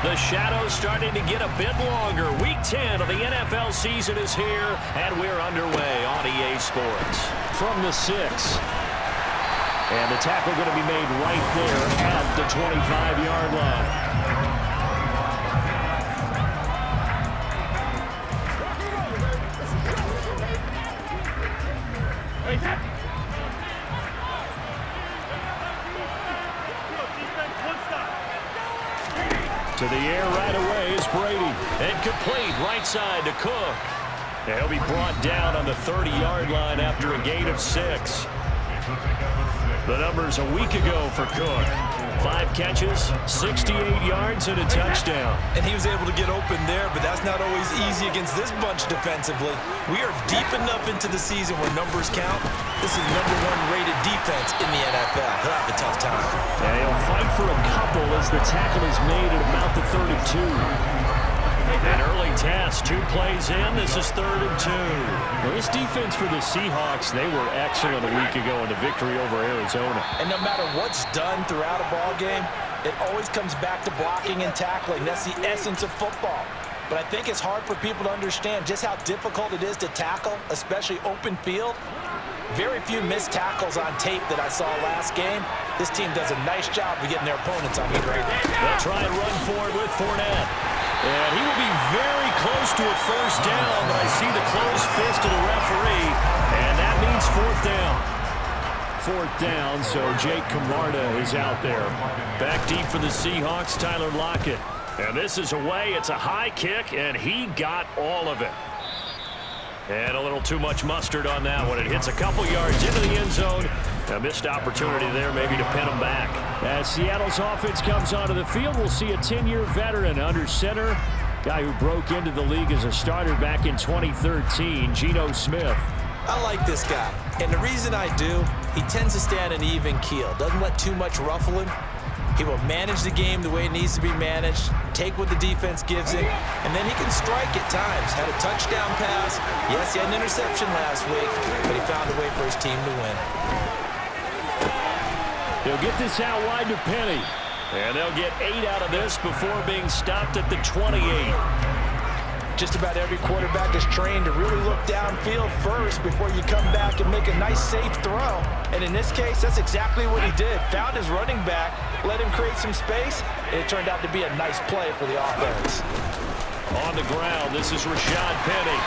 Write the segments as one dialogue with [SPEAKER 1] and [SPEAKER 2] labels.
[SPEAKER 1] The shadow's starting to get a bit longer. Week 10 of the NFL season is here, and we're underway on EA Sports. From the 6. And the tackle going to be made right there at the 25-yard line. To the air right away is Brady. And complete right side to Cook. And he'll be brought down on the 30-yard line after a gain of 6. The numbers a week ago for Cook. 5 catches, 68 yards, and a touchdown.
[SPEAKER 2] And he was able to get open there, but that's not always easy against this bunch defensively. We are deep enough into the season where numbers count. This is #1 rated defense in the NFL. He'll have a tough time.
[SPEAKER 1] And he'll fight for a couple as the tackle is made at about the 32. An early test, 2 plays in. This is 3rd and 2. Well, this defense for the Seahawks, they were excellent a week ago in the victory over Arizona.
[SPEAKER 2] And no matter what's done throughout a ball game, it always comes back to blocking and tackling. That's the essence of football. But I think it's hard for people to understand just how difficult it is to tackle, especially open field. Very few missed tackles on tape that I saw last game. This team does a nice job of getting their opponents on the ground.
[SPEAKER 1] They'll try and run forward with Fournette. And he will be very close to a first down, but I see the closed fist of the referee, and that means 4th down. 4th down, so Jake Camarda is out there. Back deep for the Seahawks, Tyler Lockett. And this is away. It's a high kick, and he got all of it. And a little too much mustard on that one. It hits a couple yards into the end zone. A missed opportunity there maybe to pin him back. As Seattle's offense comes onto the field, we'll see a 10-year veteran under center. Guy who broke into the league as a starter back in 2013, Geno Smith.
[SPEAKER 2] I like this guy. And the reason I do, he tends to stay on an even keel. Doesn't let too much ruffle him. He will manage the game the way it needs to be managed, take what the defense gives him, and then he can strike at times. Had a touchdown pass. Yes, he had an interception last week, but he found a way for his team to win.
[SPEAKER 1] He'll get this out wide to Penny. And they'll get 8 out of this before being stopped at the 28.
[SPEAKER 2] Just about every quarterback is trained to really look downfield first before you come back and make a nice, safe throw. And in this case, that's exactly what he did. Found his running back, let him create some space, and it turned out to be a nice play for the offense.
[SPEAKER 1] On the ground, this is Rashad Penny.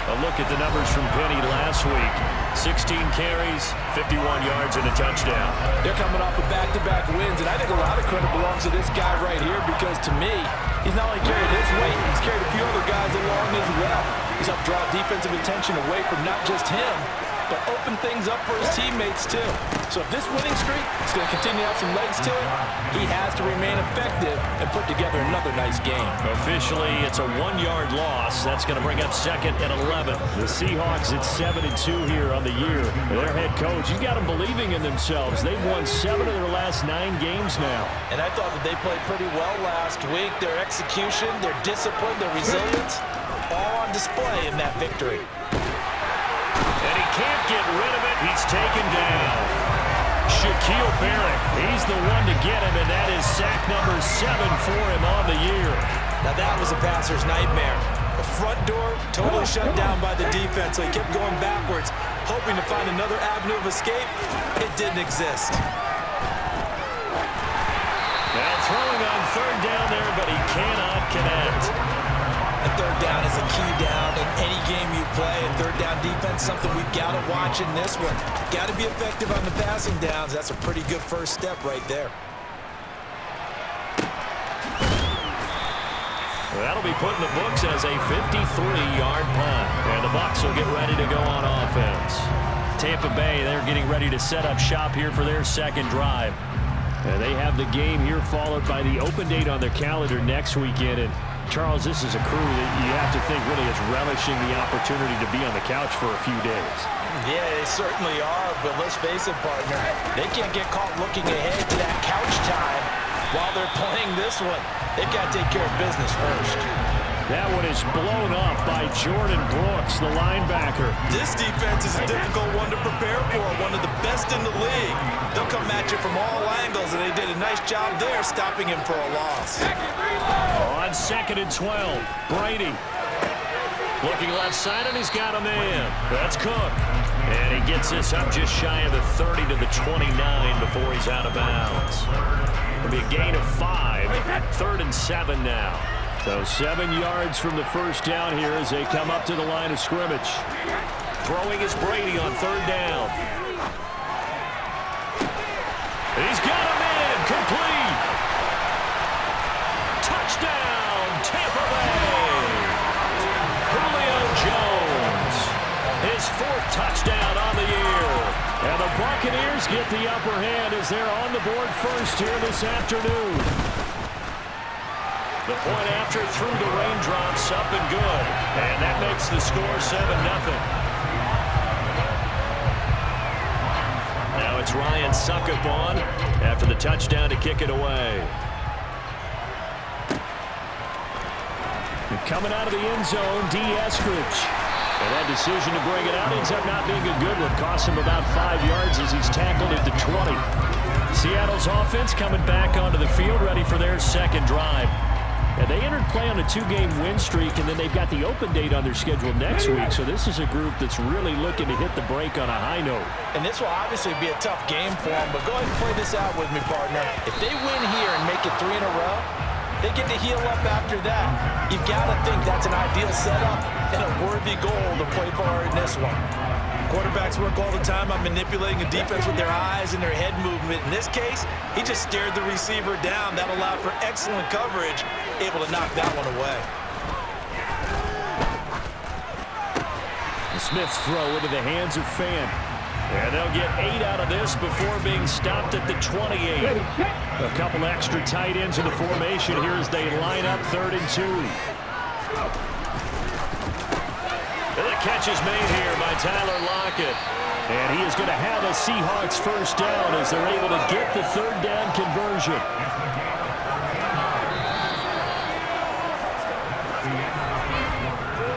[SPEAKER 1] A look at the numbers from Penny last week. 16 carries, 51 yards, and a touchdown.
[SPEAKER 2] They're coming off of back-to-back wins, and I think a lot of credit belongs to this guy right here because, to me, he's not only carried his weight, he's carried a few other guys along as well. He's helped draw defensive attention away from not just him, but open things up for his teammates, too. So if this winning streak is going to continue to have some legs to it, he has to remain effective and put together another nice game.
[SPEAKER 1] Officially, it's a 1-yard loss. That's going to bring up 2nd and 11. The Seahawks at 7-2 here on the year. Their head coach, he's got them believing in themselves. They've won 7 of their last 9 games now.
[SPEAKER 2] And I thought that they played pretty well last week. Their execution, their discipline, their resilience, all on display in that victory.
[SPEAKER 1] And he can't get rid of it. He's taken down. Shaquille Barrett, he's the one to get him, and that is sack number 7 for him on the year.
[SPEAKER 2] Now that was a passer's nightmare. The front door totally shut down by the defense, so he kept going backwards, hoping to find another avenue of escape. It didn't exist.
[SPEAKER 1] Now throwing on 3rd down there, but he cannot connect.
[SPEAKER 2] And 3rd down is a key down in any game you play. And 3rd down defense, something we've got to watch in this one. Got to be effective on the passing downs. That's a pretty good first step right there.
[SPEAKER 1] That'll be put in the books as a 53-yard punt. And the Bucs will get ready to go on offense. Tampa Bay, they're getting ready to set up shop here for their 2nd drive. And they have the game here followed by the open date on their calendar next weekend. And Charles, this is a crew that you have to think really is relishing the opportunity to be on the couch for a few days.
[SPEAKER 2] Yeah, they certainly are, but let's face it, partner. They can't get caught looking ahead to that couch time while they're playing this one. They've got to take care of business first.
[SPEAKER 1] That one is blown up by Jordan Brooks, the linebacker.
[SPEAKER 2] This defense is a difficult one to prepare for. One of the best in the league. They'll come at you from all angles, and they did a nice job there stopping him for a loss.
[SPEAKER 1] On 2nd and 12, Brady. Looking left side, and he's got a man. That's Cook. And he gets this up just shy of the 30 to the 29 before he's out of bounds. It'll be a gain of 5. 3rd and 7 now. So 7 yards from the first down here as they come up to the line of scrimmage. Throwing is Brady on 3rd down. He's got him in. Complete. Touchdown, Tampa Bay. Julio Jones. His 4th touchdown on the year. And the Buccaneers get the upper hand as they're on the board first here this afternoon. The point after through the raindrops, up and good. And that makes the score 7-0. Now it's Ryan Suckup on after the touchdown to kick it away. And coming out of the end zone, D. Eskridge. And that decision to bring it out ends up not being a good one. Cost him about 5 yards as he's tackled at the 20. Seattle's offense coming back onto the field, ready for their second drive. And they entered play on a 2-game win streak, and then they've got the open date on their schedule next week. So this is a group that's really looking to hit the break on a high note.
[SPEAKER 2] And this will obviously be a tough game for them, but go ahead and play this out with me, partner. If they win here and make it 3 in a row, they get to heal up after that. You've got to think that's an ideal setup and a worthy goal to play for in this one. Quarterbacks work all the time on manipulating a defense with their eyes and their head movement. In this case, he just stared the receiver down. That allowed for excellent coverage, able to knock that one away.
[SPEAKER 1] The Smith's throw into the hands of Fan. And they'll get 8 out of this before being stopped at the 28. A couple extra tight ends in the formation here as they line up 3rd and 2. And the catch is made here by Tyler Lockett. And he is going to have a Seahawks first down as they're able to get the 3rd down conversion.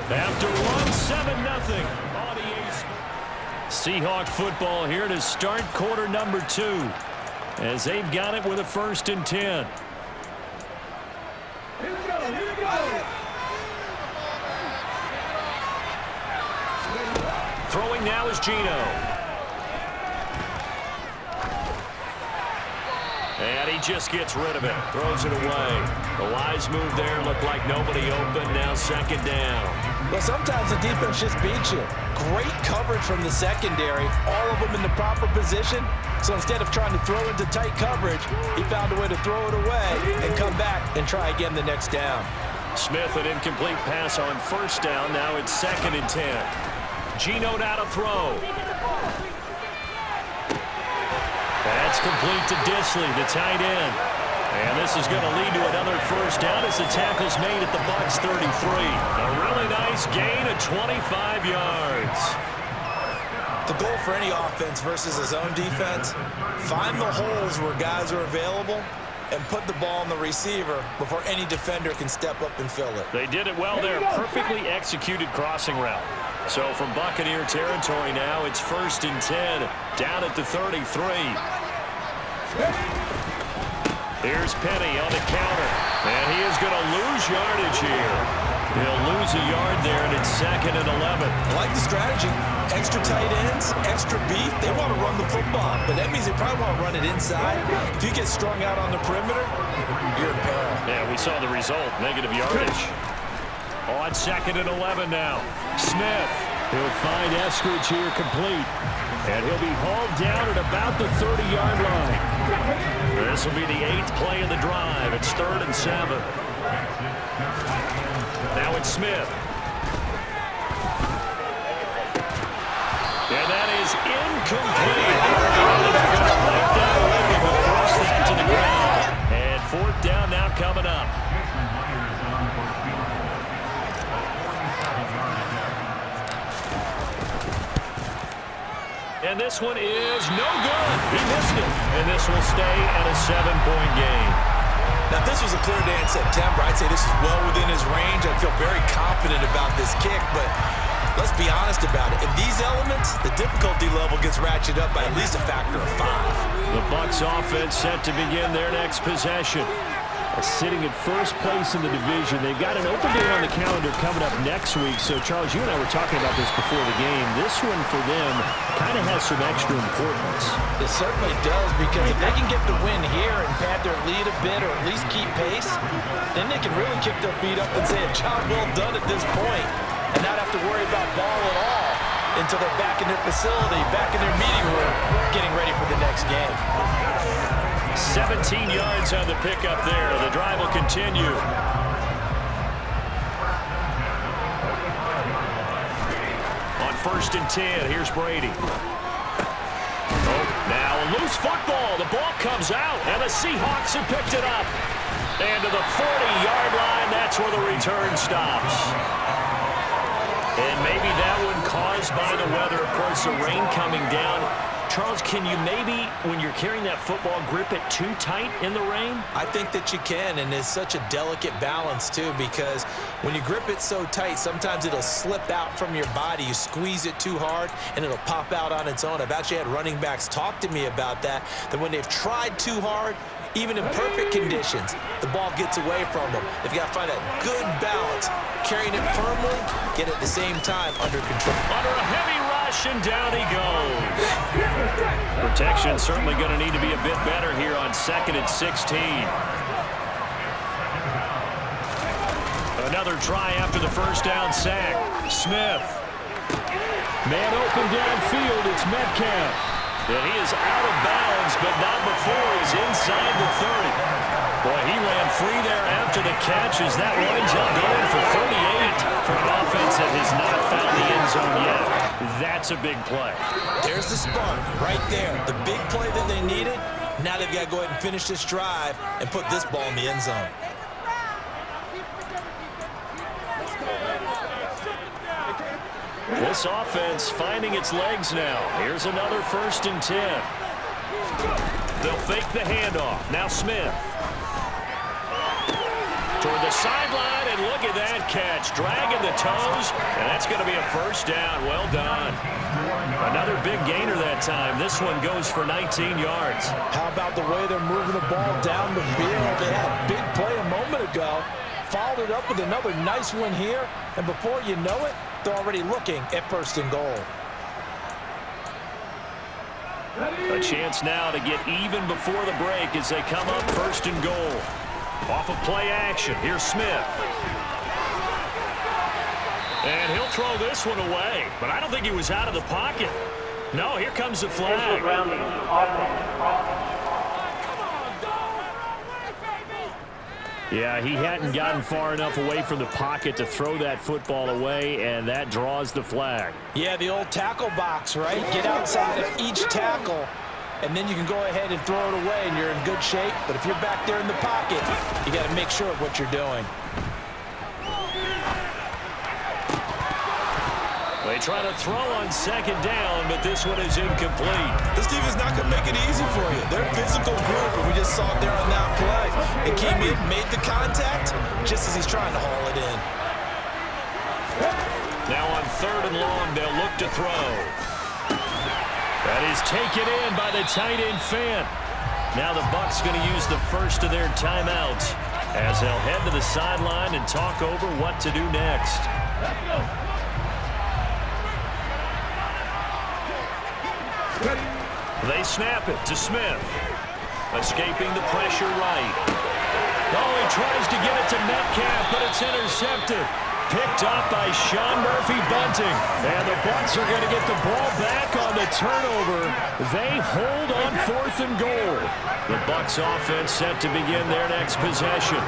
[SPEAKER 1] After one, 7-0 on EA Sports. Seahawk football here to start quarter number 2 as they've got it with a 1st and 10.
[SPEAKER 3] Here we go.
[SPEAKER 1] Throwing now is Geno. And he just gets rid of it. Throws it away. The wise move there. Looked like nobody open. Now 2nd down.
[SPEAKER 2] Well, sometimes the defense just beats you. Great coverage from the secondary. All of them in the proper position. So instead of trying to throw into tight coverage, he found a way to throw it away and come back and try again the next down.
[SPEAKER 1] Smith, an incomplete pass on 1st down. Now it's 2nd and 10. Geno now to throw. That's complete to Disley, the tight end. And this is going to lead to another 1st down as the tackle's made at the Bucs 33. A really nice gain of 25 yards.
[SPEAKER 2] The goal for any offense versus his own defense, find the holes where guys are available and put the ball on the receiver before any defender can step up and fill it.
[SPEAKER 1] They did it well there. Perfectly executed crossing route. So from Buccaneer territory now, it's 1st and 10, down at the 33. Here's Penny on the counter, and he is going to lose yardage here. He'll lose a yard there, and it's 2nd and 11.
[SPEAKER 2] I like the strategy. Extra tight ends, extra beef. They want to run the football, but that means they probably want to run it inside. If you get strung out on the perimeter, you're in peril.
[SPEAKER 1] Yeah, we saw the result, negative yardage. On 2nd and 11 now. Smith, he'll find Eskridge here complete. And he'll be hauled down at about the 30-yard line. This will be the 8th play of the drive. It's 3rd and 7. Now it's Smith. And that is incomplete. Like that, will force that to the ground. And 4th down now coming up. And this one is no good. He missed it. And this will stay at a 7-point game.
[SPEAKER 2] Now, if this was a clear day in September, I'd say this is well within his range. I'd feel very confident about this kick, but Let's be honest about it. In these elements, the difficulty level gets ratcheted up by at least a factor of 5.
[SPEAKER 1] The Bucs offense set to begin their next possession. Sitting in first place in the division. They've got an open day on the calendar coming up next week. So, Charles, you and I were talking about this before the game. This one for them kind of has some extra importance.
[SPEAKER 2] It certainly does, because if they can get the win here and pad their lead a bit or at least keep pace, then they can really kick their feet up and say a job well done at this point and not have to worry about ball at all until they're back in their facility, back in their meeting room, getting ready for the next game.
[SPEAKER 1] 17 yards on the pickup there. The drive will continue. On 1st and 10, here's Brady. Oh, now a loose football. The ball comes out, and the Seahawks have picked it up. And to the 40-yard line, that's where the return stops. And maybe that one caused by the weather. Of course, the rain coming down. Charles, can you maybe, when you're carrying that football, grip it too tight in the rain?
[SPEAKER 2] I think that you can, and it's such a delicate balance, too, because when you grip it so tight, sometimes it'll slip out from your body. You squeeze it too hard, and it'll pop out on its own. I've actually had running backs talk to me about that when they've tried too hard, even in perfect conditions, the ball gets away from them. They've got to find a good balance, carrying it firmly, yet at the same time under control.
[SPEAKER 1] Under a heavy rush, and down he goes. Protection certainly going to need to be a bit better here on 2nd and 16. Another try after the first down sack. Smith. Man open downfield, it's Metcalf. And he is out of bounds, but not before he's inside the 30. Boy, he ran free there after the catch as that winds up going for 38 for an offense that has not found the end zone yet. That's a big play.
[SPEAKER 2] There's the spark right there. The big play that they needed. Now they've got to go ahead and finish this drive and put this ball in the end zone.
[SPEAKER 1] This offense finding its legs now. Here's another 1st and 10. They'll fake the handoff. Now Smith. Toward the sideline, and look at that catch. Dragging the toes, and that's going to be a first down. Well done. Another big gainer that time. This one goes for 19 yards.
[SPEAKER 2] How about the way they're moving the ball down the field? They had a big play a moment ago. Followed it up with another nice one here, and before you know it, they're already looking at 1st and goal.
[SPEAKER 1] A chance now to get even before the break as they come up 1st and goal. Off of play action, here's Smith. And he'll throw this one away, but I don't think he was out of the pocket. No, here comes the flag. Yeah, he hadn't gotten far enough away from the pocket to throw that football away, and that draws the flag.
[SPEAKER 2] Yeah, the old tackle box, right? Get outside of each tackle, and then you can go ahead and throw it away, and you're in good shape. But if you're back there in the pocket, you got to make sure of what you're doing.
[SPEAKER 1] They try to throw on 2nd down, but this one is incomplete.
[SPEAKER 2] This team is not going to make it easy for you. They're a physical group, and we just saw it there on that play. It came in, made the contact, just as he's trying to haul it in.
[SPEAKER 1] Now on 3rd and long, they'll look to throw. That is taken in by the tight end Fant. Now the Bucs going to use the first of their timeouts as they'll head to the sideline and talk over what to do next. They snap it to Smith. Escaping the pressure right. Oh, he tries to get it to Metcalf, but it's intercepted. Picked up by Sean Murphy-Bunting. And the Bucs are going to get the ball back on the turnover. They hold on 4th and goal. The Bucs offense set to begin their next possession.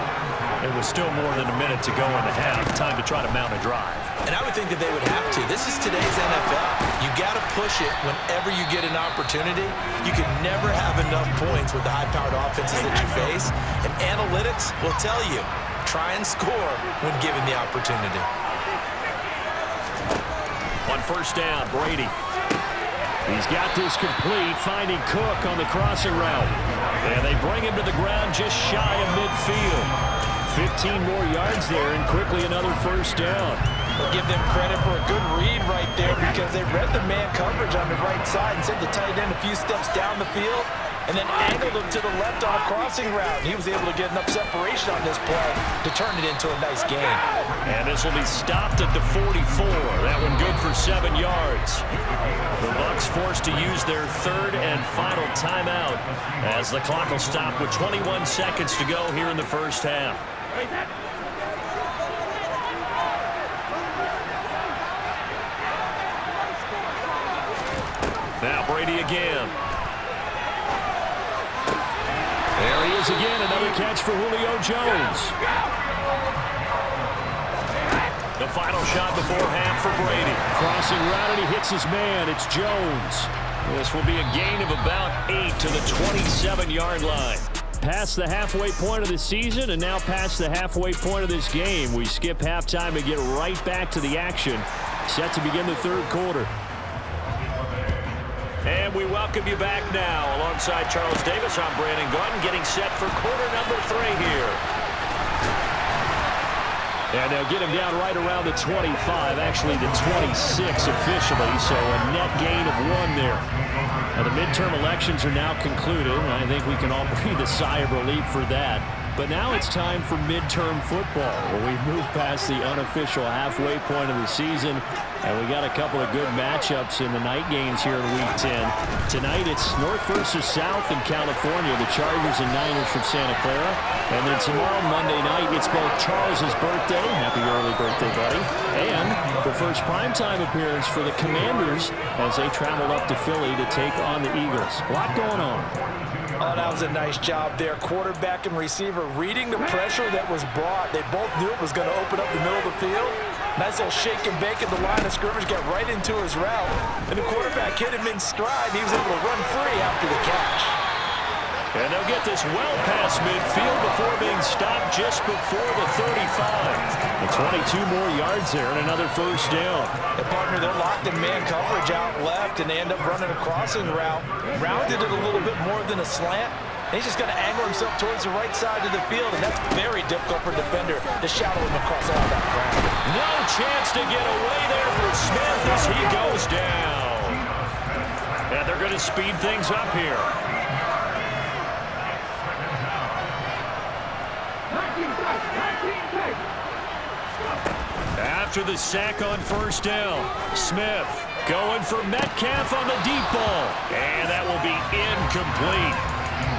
[SPEAKER 1] It was still more than a minute to go in the half. Time to try to mount a drive.
[SPEAKER 2] And I would think that they would have to. This is today's NFL. You got to push it whenever you get an opportunity. You can never have enough points with the high-powered offenses that you face. And analytics will tell you, try and score when given the opportunity.
[SPEAKER 1] On 1st down, Brady. He's got this complete, finding Cook on the crossing route. And they bring him to the ground just shy of midfield. 15 more yards there, and quickly another 1st down.
[SPEAKER 2] We'll give them credit for a good read right there because they read the man coverage on the right side and sent the tight end a few steps down the field and then angled him to the left on a crossing route. He was able to get enough separation on this play to turn it into a nice gain.
[SPEAKER 1] And this will be stopped at the 44. That one good for 7 yards. The Bucs forced to use their third and final timeout as the clock will stop with 21 seconds to go here in the first half. Now Brady again. There he is again, another catch for Julio Jones. The final shot before half for Brady. Crossing route and he hits his man. It's Jones. This will be a gain of about 8 to the 27-yard line. Past the halfway point of the season and now past the halfway point of this game. We skip halftime and get right back to the action. Set to begin the third quarter. And we welcome you back now. Alongside Charles Davis, I'm Brandon Gunn, getting set for quarter number 3 here. And they'll get him down right around the 25, actually the 26 officially, so a net gain of 1 there. Now the midterm elections are now concluded, and I think we can all breathe a sigh of relief for that. But now it's time for midterm football, where we've moved past the unofficial halfway point of the season, and we got a couple of good matchups in the night games here in Week 10. Tonight it's North versus South in California, the Chargers and Niners from Santa Clara. And then tomorrow, Monday night, it's both Charles's birthday, happy early birthday, buddy, and the first primetime appearance for the Commanders as they travel up to Philly to take on the Eagles. A lot going on.
[SPEAKER 2] Oh, that was a nice job there. Quarterback and receiver reading the pressure that was brought. They both knew it was going to open up the middle of the field. Nice little shake and bake at the line of scrimmage, got right into his route. And the quarterback hit him in stride. He was able to run free after the catch.
[SPEAKER 1] And they'll get this well past midfield before being stopped just before the 35. And 22 more yards there and another first down.
[SPEAKER 2] The partner, they're locked in man coverage out left, and they end up running a crossing route. Rounded it a little bit more than a slant. And he's just going to angle himself towards the right side of the field, and that's very difficult for a defender to shadow him across all that ground.
[SPEAKER 1] No chance to get away there for Smith as he goes down. And they're going to speed things up here. After the sack on first down, Smith going for Metcalf on the deep ball. And that will be incomplete.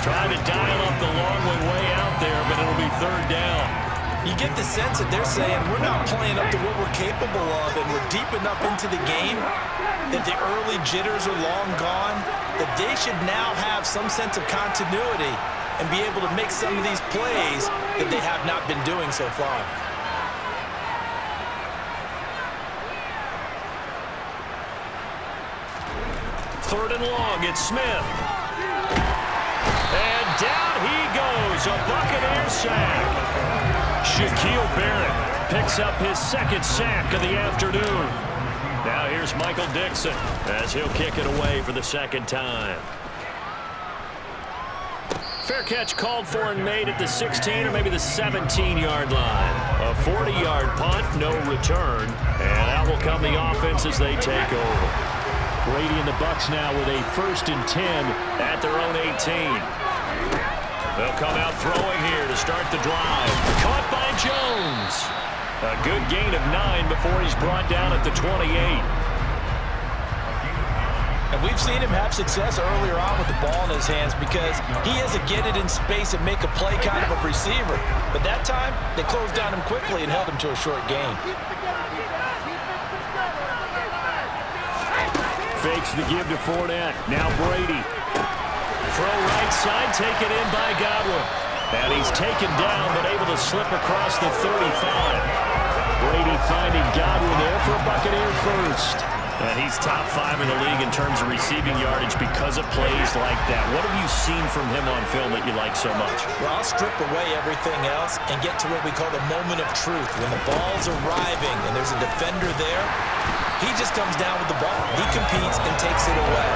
[SPEAKER 1] Trying to dial up the long way out there, but it'll be third down.
[SPEAKER 2] You get the sense that they're saying we're not playing up to what we're capable of, and we're deep enough into the game that the early jitters are long gone, that they should now have some sense of continuity and be able to make some of these plays that they have not been doing so far.
[SPEAKER 1] Third and long, it's Smith. And down he goes, a Buccaneer sack. Shaquille Barrett picks up his second sack of the afternoon. Now here's Michael Dixon as he'll kick it away for the second time. Fair catch called for and made at the 16 or maybe the 17-yard line. A 40-yard punt, no return. And out will come the offense as they take over. Brady and the Bucs now with a 1st and 10 at their own 18. They'll come out throwing here to start the drive. Caught by Jones. A good gain of 9 before he's brought down at the 28.
[SPEAKER 2] And we've seen him have success earlier on with the ball in his hands because he has a get it in space and make a play kind of a receiver. But that time, they closed down him quickly and held him to a short gain.
[SPEAKER 1] Fakes the give to Fournette. Now Brady. Throw right side, taken in by Godwin. And he's taken down, but able to slip across the 35. Brady finding Godwin there for a Buccaneer first. And he's top 5 in the league in terms of receiving yardage because of plays like that. What have you seen from him on film that you like so much?
[SPEAKER 2] Well, I'll strip away everything else and get to what we call the moment of truth. When the ball's arriving and there's a defender there, he just comes down with the ball. He competes and takes it away.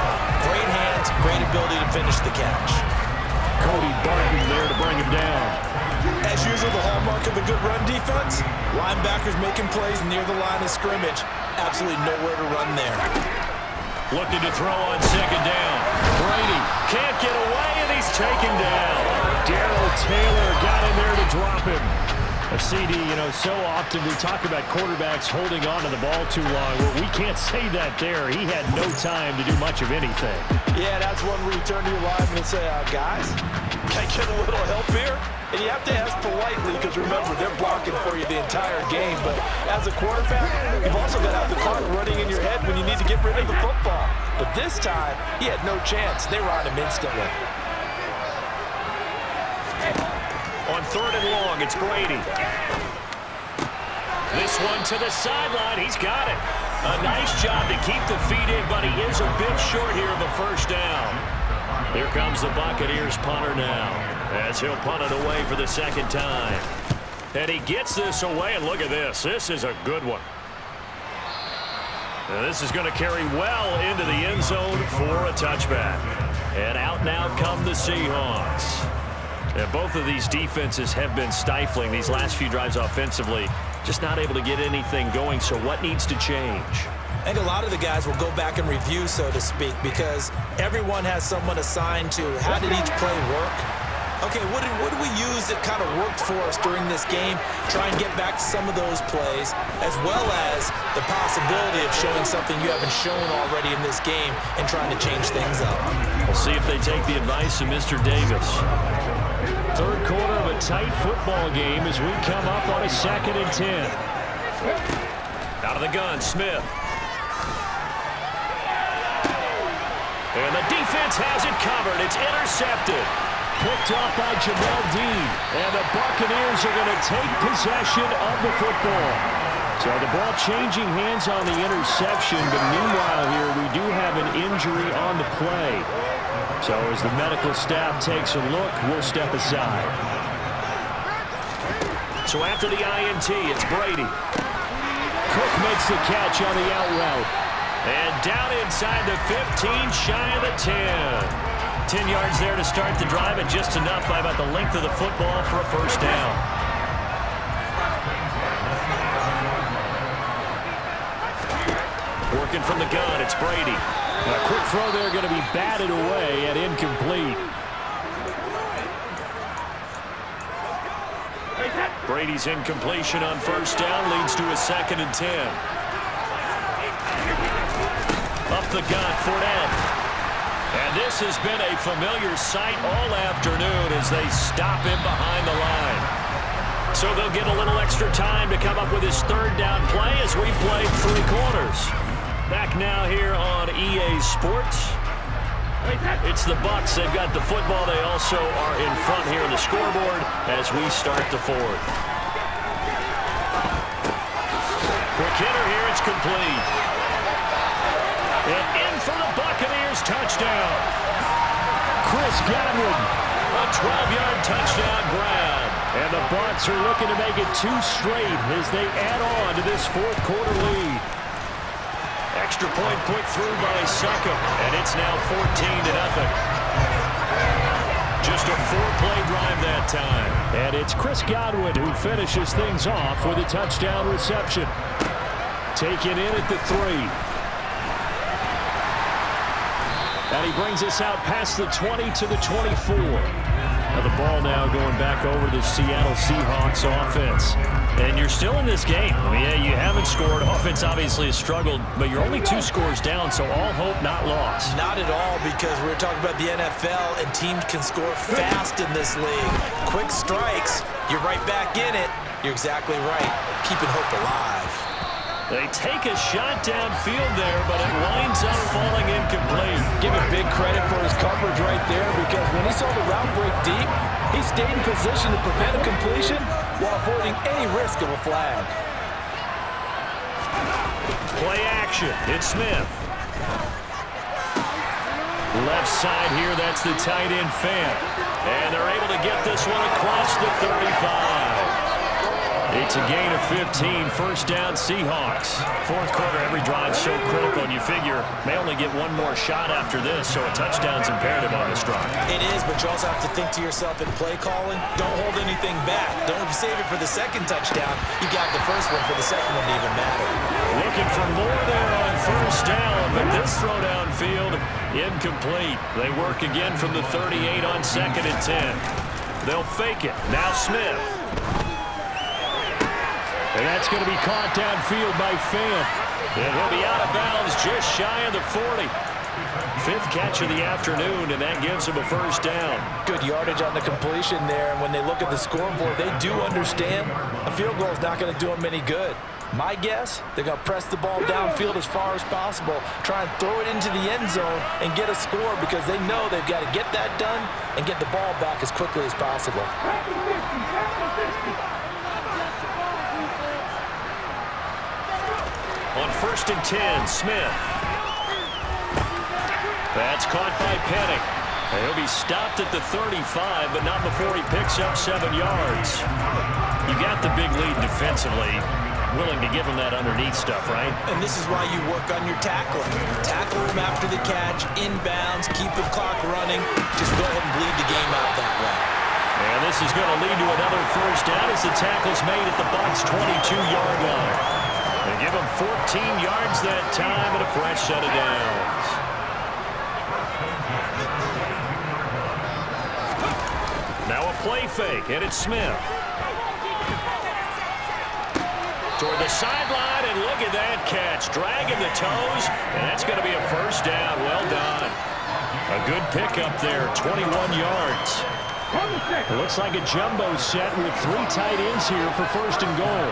[SPEAKER 2] Great hands, great ability to finish the catch.
[SPEAKER 1] Cody Barton there to bring him down.
[SPEAKER 2] As usual, the hallmark of a good run defense, linebackers making plays near the line of scrimmage. Absolutely nowhere to run there.
[SPEAKER 1] Looking to throw on second down. Brady can't get away, and he's taken down. Darrell Taylor got in there to drop him. A CD, you know, so often we talk about quarterbacks holding on to the ball too long. Well, we can't say that there. He had no time to do much of anything.
[SPEAKER 2] Yeah, that's one where you turn to your lineman and say, guys, can I get a little help here? And you have to ask politely because, remember, they're blocking for you the entire game. But as a quarterback, you've also got to have the clock running in your head when you need to get rid of the football. But this time, he had no chance. They were on him instantly.
[SPEAKER 1] On third and long, it's Brady. This one to the sideline. He's got it. A nice job to keep the feet in, but he is a bit short here of a first down. Here comes the Buccaneers punter now, as he'll punt it away for the second time. And he gets this away, and look at this. This is a good one. Now, this is going to carry well into the end zone for a touchback. And out now come the Seahawks. And both of these defenses have been stifling these last few drives offensively. Just not able to get anything going, so what needs to change?
[SPEAKER 2] I think a lot of the guys will go back and review, so to speak, because everyone has someone assigned to how did each play work. Okay, what did we use that kind of worked for us during this game? Try and get back to some of those plays, as well as the possibility of showing something you haven't shown already in this game and trying to change things up.
[SPEAKER 1] We'll see if they take the advice of Mr. Davis. Third quarter of a tight football game as we come up on a 2nd and 10. Out of the gun, Smith. And the defense has it covered. It's intercepted. Picked off by Jamel Dean. And the Buccaneers are going to take possession of the football. So the ball changing hands on the interception, but meanwhile here we do have an injury on the play. So as the medical staff takes a look, we'll step aside. So after the INT, it's Brady. Cook makes the catch on the out route. And down inside the 15, shy of the 10. 10 yards there to start the drive, and just enough by about the length of the football for a first down. Working from the gun, it's Brady. A quick throw there going to be batted away and incomplete. Brady's incompletion on first down leads to a 2nd and 10. Up the gun, Fournette. And this has been a familiar sight all afternoon as they stop him behind the line. So they'll get a little extra time to come up with his third down play as we play 3 quarters. Back now here on EA Sports. It's the Bucs. They've got the football. They also are in front here on the scoreboard as we start the 4th. Quick hitter here. It's complete. And in for the Buccaneers touchdown. Chris Godwin. A 12-yard touchdown grab. And the Bucs are looking to make it 2 straight as they add on to this 4th quarter lead. Extra point put through by Succop, and it's now 14-0. Just a 4-play drive that time. And it's Chris Godwin who finishes things off with a touchdown reception. Taken in at the 3. And he brings us out past the 20 to the 24. Now the ball now going back over to the Seattle Seahawks offense. And you're still in this game. I mean, yeah, you haven't scored. Offense obviously has struggled, but you're only 2 scores down, so all hope not lost.
[SPEAKER 2] Not at all, because we're talking about the NFL, and teams can score fast in this league. Quick strikes, you're right back in it. You're exactly right. Keeping hope alive.
[SPEAKER 1] They take a shot downfield there, but it winds up falling incomplete.
[SPEAKER 2] Give him big credit for his coverage right there, because when he saw the route break deep, he stayed in position to prevent a completion while avoiding any risk of a flag.
[SPEAKER 1] Play action. It's Smith. Left side here, that's the tight end Fant. And they're able to get this one across the 35. It's a gain of 15, first down Seahawks. Fourth quarter, every drive so critical, and you figure may only get one more shot after this, so a touchdown's imperative on this drive.
[SPEAKER 2] It is, but you also have to think to yourself in play calling, don't hold anything back. Don't save it for the second touchdown. You got the first one for the second one to even matter.
[SPEAKER 1] Looking for more there on first down, but this throw downfield incomplete. They work again from the 38 on second and 10. They'll fake it. Now Smith. And that's going to be caught downfield by Fant. And he'll be out of bounds just shy of the 40. Fifth catch of the afternoon, and that gives him a first down.
[SPEAKER 2] Good yardage on the completion there, and when they look at the scoreboard, they do understand a field goal is not going to do them any good. My guess, they're going to press the ball downfield as far as possible, try and throw it into the end zone and get a score because they know they've got to get that done and get the ball back as quickly as possible.
[SPEAKER 1] On first and 10, Smith. That's caught by Penning. He'll be stopped at the 35, but not before he picks up 7 yards. You got the big lead defensively. Willing to give him that underneath stuff, right?
[SPEAKER 2] And this is why you work on your tackling. Tackle him after the catch, inbounds, keep the clock running. Just go ahead and bleed the game out that way.
[SPEAKER 1] And this is going to lead to another first down as the tackle's made at the Bucs' 22-yard line. They give him 14 yards that time and a fresh set of downs. Now a play fake, and it's Smith. Toward the sideline, and look at that catch. Dragging the toes, and that's going to be a first down. Well done. A good pickup there, 21 yards. It looks like a jumbo set with 3 tight ends here for first and goal.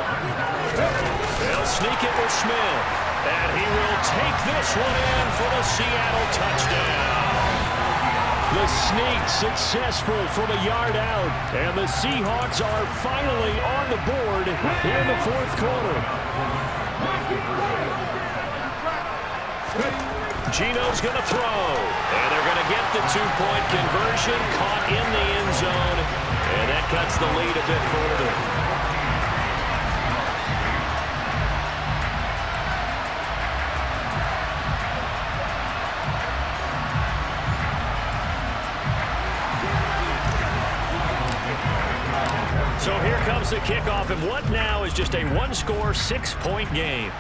[SPEAKER 1] They'll sneak it with Smith, and he will take this one in for the Seattle touchdown. The sneak successful from a yard out, and the Seahawks are finally on the board here in the fourth quarter. Gino's going to throw, and they're going to get the 2-point conversion, caught in the end zone, and that cuts the lead a bit further. So here comes the kickoff, and what now is just a one-score, 6-point game.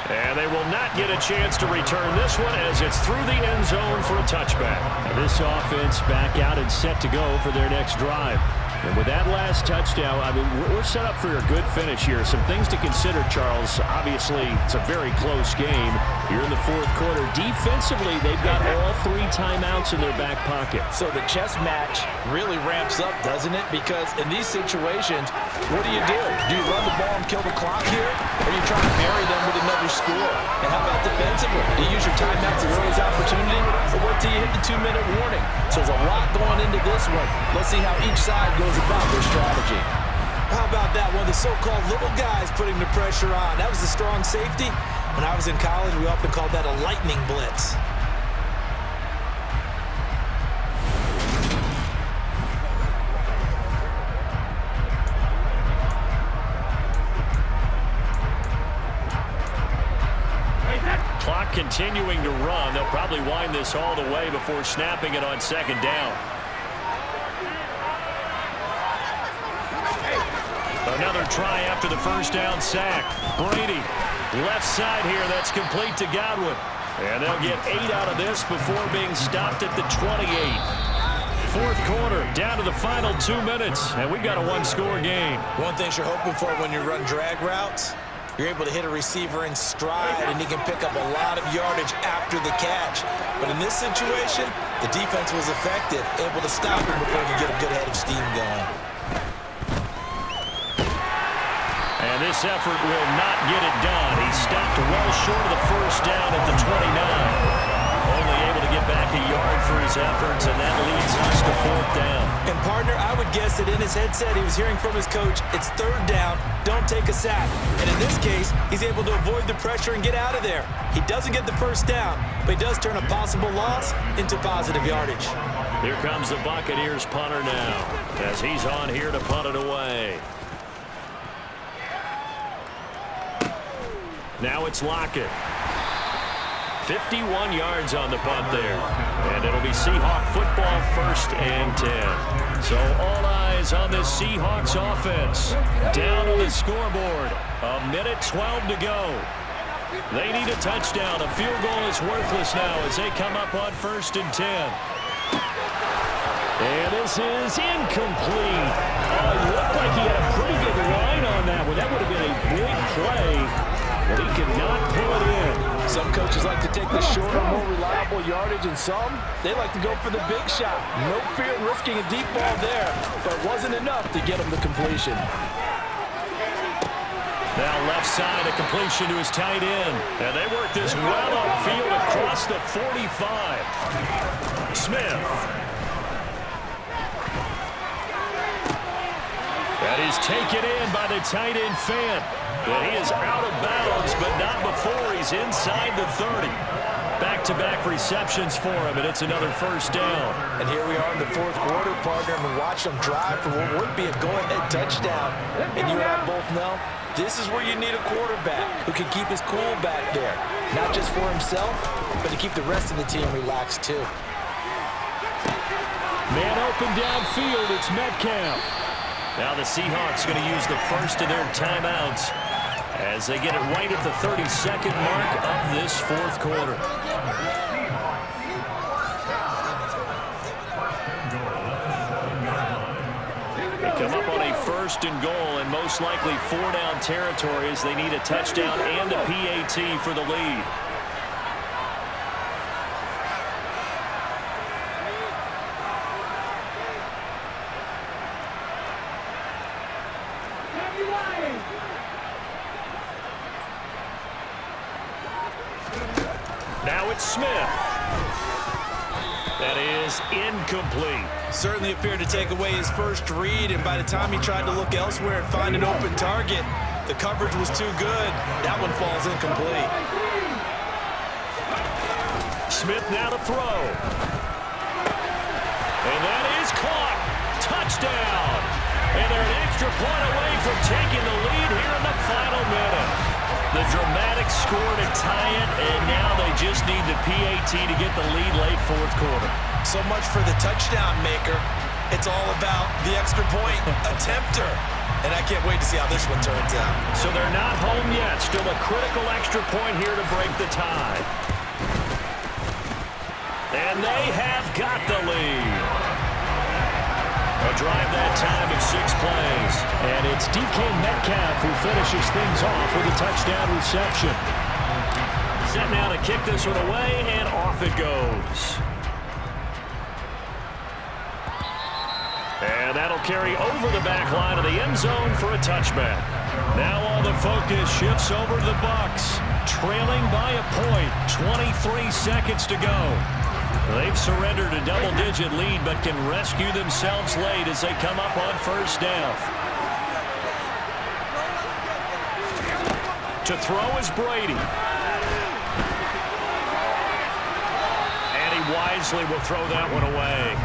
[SPEAKER 1] And they will not get a chance to return this one as it's through the end zone for a touchback. This offense back out and set to go for their next drive. And with that last touchdown, I mean, we're set up for a good finish here. Some things to consider, Charles. Obviously, it's a very close game. You're in the fourth quarter. Defensively, they've got all 3 timeouts in their back pocket.
[SPEAKER 2] So the chess match really ramps up, doesn't it? Because in these situations, what do? Do you run the ball and kill the clock here? Or are you trying to bury them with another score? And how about defensively? Do you use your timeouts as early as opportunity? Or wait till you hit the 2-minute warning? So there's a lot going into this one. Let's see how each side goes about their strategy. How about that? One of the so-called little guys putting the pressure on. That was a strong safety. When I was in college, we often called that a lightning blitz.
[SPEAKER 1] Clock continuing to run. They'll probably wind this all the way before snapping it on second down. Another try after the first down sack. Brady, left side here, that's complete to Godwin. And they'll get 8 out of this before being stopped at the 28. Fourth quarter, down to the final 2 minutes, and we've got a one-score game.
[SPEAKER 2] One thing you're hoping for when you run drag routes, you're able to hit a receiver in stride, and he can pick up a lot of yardage after the catch. But in this situation, the defense was effective, able to stop him before he could get a good head of steam going.
[SPEAKER 1] And this effort will not get it done. He stopped well short of the first down at the 29. Only able to get back a yard for his efforts, and that leads us to fourth down.
[SPEAKER 2] And, partner, I would guess that in his headset he was hearing from his coach, it's third down, don't take a sack. And in this case, he's able to avoid the pressure and get out of there. He doesn't get the first down, but he does turn a possible loss into positive yardage.
[SPEAKER 1] Here comes the Buccaneers punter now, as he's on here to punt it away. Now it's Lockett. 51 yards on the punt there. And it'll be Seahawk football, 1st and 10. So all eyes on this Seahawks offense. Down on the scoreboard. 1:12 to go. They need a touchdown. A field goal is worthless now as they come up on 1st and 10. And this is incomplete. It looked like he had a pretty good line on that one. That would have been a big play, but he could not pull it in.
[SPEAKER 2] Some coaches like to take the shorter, more reliable yardage, and some, they like to go for the big shot. No fear in risking a deep ball there, but it wasn't enough to get him the completion.
[SPEAKER 1] Now left side, a completion to his tight end. And they work this well upfield across the 45. Smith. That is taken in by the tight end Fant. And he is out of bounds, but not before he's inside the 30. Back-to-back receptions for him, and it's another 1st down.
[SPEAKER 2] And here we are in the 4th quarter, partner, and watch them drive for what would be a go-ahead touchdown. And you and I both know, this is where you need a quarterback who can keep his cool back there. Not just for himself, but to keep the rest of the team relaxed, too.
[SPEAKER 1] Man open downfield, it's Metcalf. Now the Seahawks going to use the first of their timeouts as they get it right at the 32nd mark of this 4th quarter. They come up on a 1st and goal and most likely 4-down territory as they need a touchdown and a PAT for the lead. Now it's Smith. That is incomplete.
[SPEAKER 2] Certainly appeared to take away his first read, and by the time he tried to look elsewhere and find an open target, the coverage was too good. That one falls incomplete.
[SPEAKER 1] Smith now to throw. And that is caught. Touchdown. And they're an extra point away from taking the lead here in the final minute. The dramatic score to tie it, and now they just need the PAT to get the lead late 4th quarter.
[SPEAKER 2] So much for the touchdown maker. It's all about the extra point attempter. And I can't wait to see how this one turns out.
[SPEAKER 1] So they're not home yet. Still a critical extra point here to break the tie. And they have got the lead. A drive that time of 6 plays. And it's DK Metcalf who finishes things off with a touchdown reception. Set now to kick this one away, and off it goes. And that'll carry over the back line of the end zone for a touchback. Now all the focus shifts over to the Bucs. Trailing by a point, 23 seconds to go. They've surrendered a double-digit lead, but can rescue themselves late as they come up on 1st down. To throw is Brady. And he wisely will throw that one away.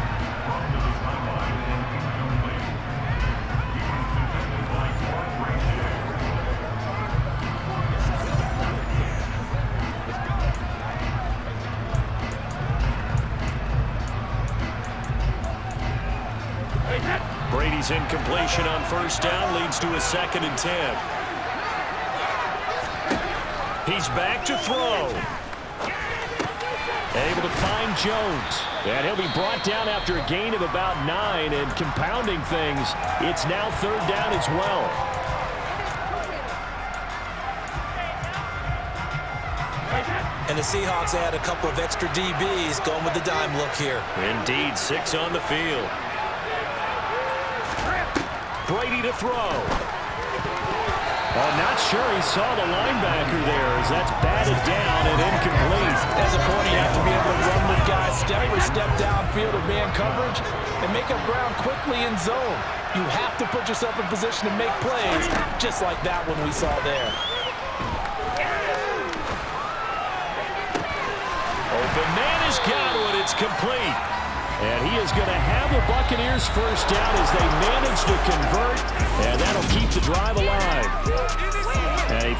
[SPEAKER 1] Brady's incompletion on 1st down leads to a 2nd and 10. He's back to throw. Able to find Jones. And he'll be brought down after a gain of about 9, and compounding things, it's now 3rd down as well.
[SPEAKER 2] And the Seahawks add a couple of extra DBs going with the dime look here.
[SPEAKER 1] Indeed, 6 on the field. Brady to throw. Not sure he saw the linebacker there as that's batted down and incomplete.
[SPEAKER 2] As a corner, you have to be able to run with guys step for step downfield in man coverage and make up ground quickly in zone. You have to put yourself in position to make plays, just like that one we saw there.
[SPEAKER 1] Open man has got one. It's complete. And he is going to have the Buccaneers first down as they manage to convert, and that'll keep the drive alive. And